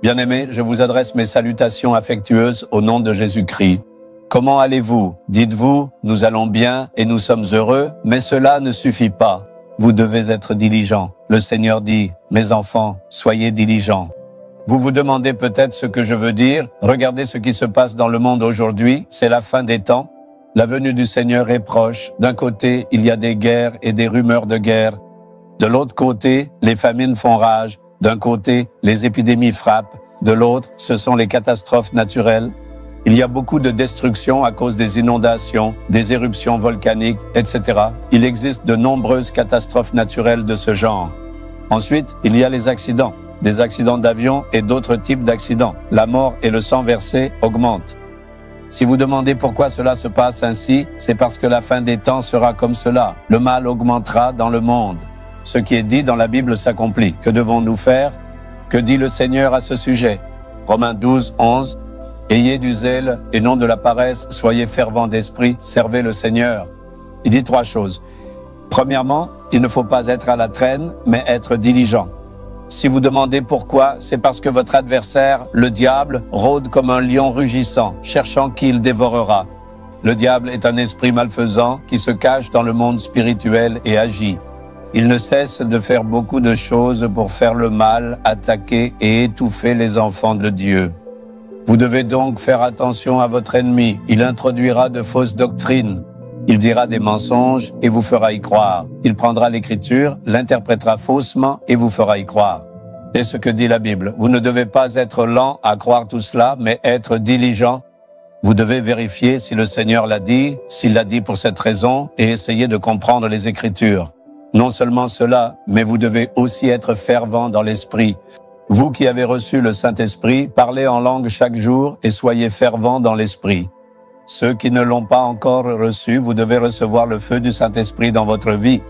Bien-aimés, je vous adresse mes salutations affectueuses au nom de Jésus-Christ. Comment allez-vous? Dites-vous, nous allons bien et nous sommes heureux, mais cela ne suffit pas. Vous devez être diligents. Le Seigneur dit, mes enfants, soyez diligents. Vous vous demandez peut-être ce que je veux dire. Regardez ce qui se passe dans le monde aujourd'hui. C'est la fin des temps. La venue du Seigneur est proche. D'un côté, il y a des guerres et des rumeurs de guerre. De l'autre côté, les famines font rage. D'un côté, les épidémies frappent. De l'autre, ce sont les catastrophes naturelles. Il y a beaucoup de destruction à cause des inondations, des éruptions volcaniques, etc. Il existe de nombreuses catastrophes naturelles de ce genre. Ensuite, il y a les accidents, des accidents d'avion et d'autres types d'accidents. La mort et le sang versé augmentent. Si vous demandez pourquoi cela se passe ainsi, c'est parce que la fin des temps sera comme cela. Le mal augmentera dans le monde. Ce qui est dit dans la Bible s'accomplit. Que devons-nous faire? Que dit le Seigneur à ce sujet? Romains 12, 11. Ayez du zèle et non de la paresse, soyez fervents d'esprit, servez le Seigneur. Il dit 3 choses. Premièrement, il ne faut pas être à la traîne, mais être diligent. Si vous demandez pourquoi, c'est parce que votre adversaire, le diable, rôde comme un lion rugissant, cherchant qui il dévorera. Le diable est un esprit malfaisant qui se cache dans le monde spirituel et agit. Il ne cesse de faire beaucoup de choses pour faire le mal, attaquer et étouffer les enfants de Dieu. Vous devez donc faire attention à votre ennemi. Il introduira de fausses doctrines. Il dira des mensonges et vous fera y croire. Il prendra l'écriture, l'interprétera faussement et vous fera y croire. C'est ce que dit la Bible. Vous ne devez pas être lent à croire tout cela, mais être diligent. Vous devez vérifier si le Seigneur l'a dit, s'il l'a dit pour cette raison, et essayer de comprendre les Écritures. Non seulement cela, mais vous devez aussi être fervent dans l'esprit. Vous qui avez reçu le Saint-Esprit, parlez en langue chaque jour et soyez fervents dans l'esprit. Ceux qui ne l'ont pas encore reçu, vous devez recevoir le feu du Saint-Esprit dans votre vie.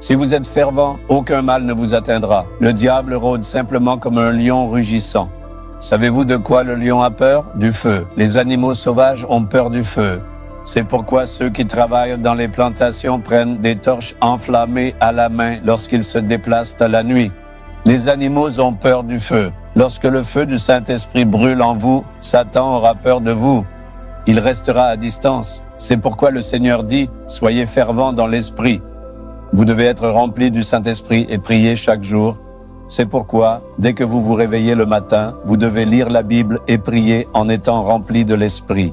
Si vous êtes fervent, aucun mal ne vous atteindra. Le diable rôde simplement comme un lion rugissant. Savez-vous de quoi le lion a peur? Du feu. Les animaux sauvages ont peur du feu. C'est pourquoi ceux qui travaillent dans les plantations prennent des torches enflammées à la main lorsqu'ils se déplacent à la nuit. Les animaux ont peur du feu. Lorsque le feu du Saint-Esprit brûle en vous, Satan aura peur de vous. Il restera à distance. C'est pourquoi le Seigneur dit, soyez fervents dans l'esprit. Vous devez être remplis du Saint-Esprit et prier chaque jour. C'est pourquoi, dès que vous vous réveillez le matin, vous devez lire la Bible et prier en étant remplis de l'esprit.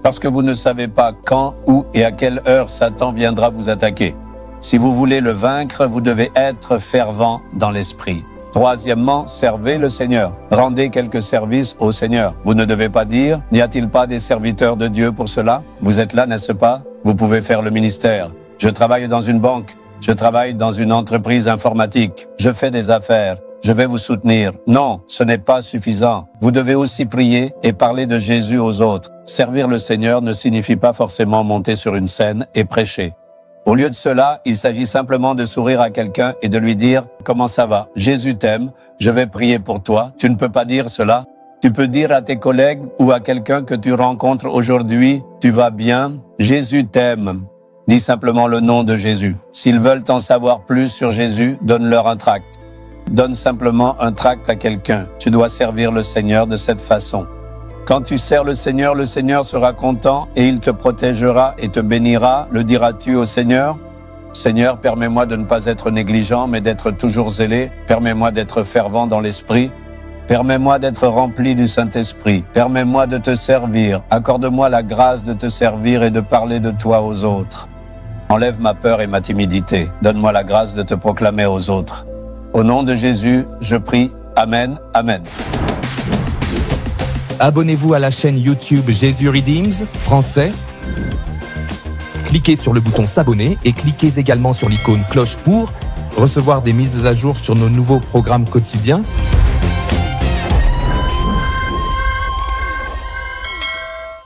Parce que vous ne savez pas quand, où et à quelle heure Satan viendra vous attaquer. Si vous voulez le vaincre, vous devez être fervent dans l'esprit. Troisièmement, servez le Seigneur. Rendez quelques services au Seigneur. Vous ne devez pas dire, n'y a-t-il pas des serviteurs de Dieu pour cela? Vous êtes là, n'est-ce pas? Vous pouvez faire le ministère. Je travaille dans une banque. Je travaille dans une entreprise informatique. Je fais des affaires. Je vais vous soutenir. Non, ce n'est pas suffisant. Vous devez aussi prier et parler de Jésus aux autres. Servir le Seigneur ne signifie pas forcément monter sur une scène et prêcher. Au lieu de cela, il s'agit simplement de sourire à quelqu'un et de lui dire « Comment ça va? Jésus t'aime, je vais prier pour toi. » Tu ne peux pas dire cela. Tu peux dire à tes collègues ou à quelqu'un que tu rencontres aujourd'hui « Tu vas bien? Jésus t'aime. » Dis simplement le nom de Jésus. S'ils veulent en savoir plus sur Jésus, donne-leur un tract. Donne simplement un tract à quelqu'un. Tu dois servir le Seigneur de cette façon. Quand tu sers le Seigneur sera content et il te protégera et te bénira. Le diras-tu au Seigneur? Seigneur, permets-moi de ne pas être négligent, mais d'être toujours zélé. Permets-moi d'être fervent dans l'esprit. Permets-moi d'être rempli du Saint-Esprit. Permets-moi de te servir. Accorde-moi la grâce de te servir et de parler de toi aux autres. Enlève ma peur et ma timidité. Donne-moi la grâce de te proclamer aux autres. Au nom de Jésus, je prie. Amen. Amen. Abonnez-vous à la chaîne YouTube Jésus Redeems français. Cliquez sur le bouton s'abonner et cliquez également sur l'icône cloche pour recevoir des mises à jour sur nos nouveaux programmes quotidiens.